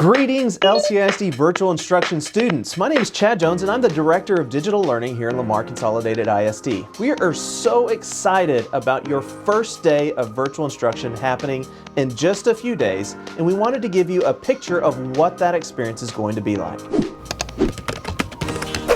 Greetings, CISD virtual instruction students. My name is Chad Jones and I'm the Director of Digital Learning here in Lamar Consolidated ISD. We are so excited about your first day of virtual instruction happening in just a few days, and we wanted to give you a picture of what that experience is going to be like.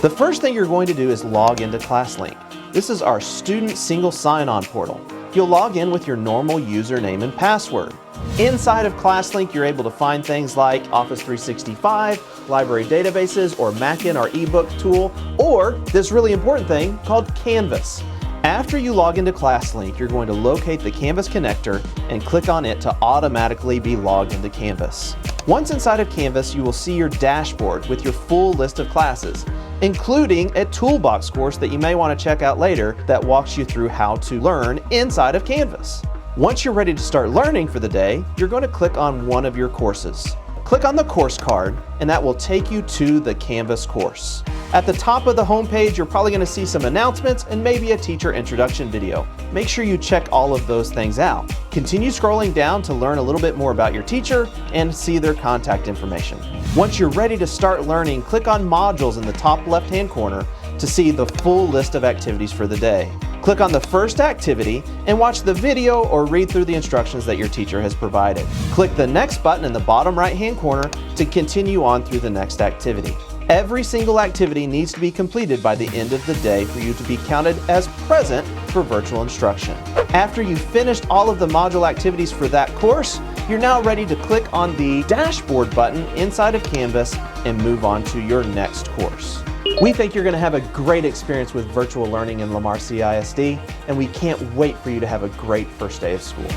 The first thing you're going to do is log into ClassLink. This is our student single sign-on portal. You'll log in with your normal username and password. Inside of ClassLink, you're able to find things like Office 365, library databases, or Mackin or ebook tool, or this really important thing called Canvas. After you log into ClassLink, you're going to locate the Canvas connector and click on it to automatically be logged into Canvas. Once inside of Canvas, you will see your dashboard with your full list of classes, including a toolbox course that you may want to check out later that walks you through how to learn inside of Canvas. Once you're ready to start learning for the day, you're going to click on one of your courses. Click on the course card, and that will take you to the Canvas course. At the top of the homepage, you're probably going to see some announcements and maybe a teacher introduction video. Make sure you check all of those things out. Continue scrolling down to learn a little bit more about your teacher and see their contact information. Once you're ready to start learning, click on Modules in the top left-hand corner to see the full list of activities for the day. Click on the first activity and watch the video or read through the instructions that your teacher has provided. Click the next button in the bottom right-hand corner to continue on through the next activity. Every single activity needs to be completed by the end of the day for you to be counted as present for virtual instruction. After you've finished all of the module activities for that course, you're now ready to click on the dashboard button inside of Canvas and move on to your next course. We think you're going to have a great experience with virtual learning in Lamar CISD, and we can't wait for you to have a great first day of school.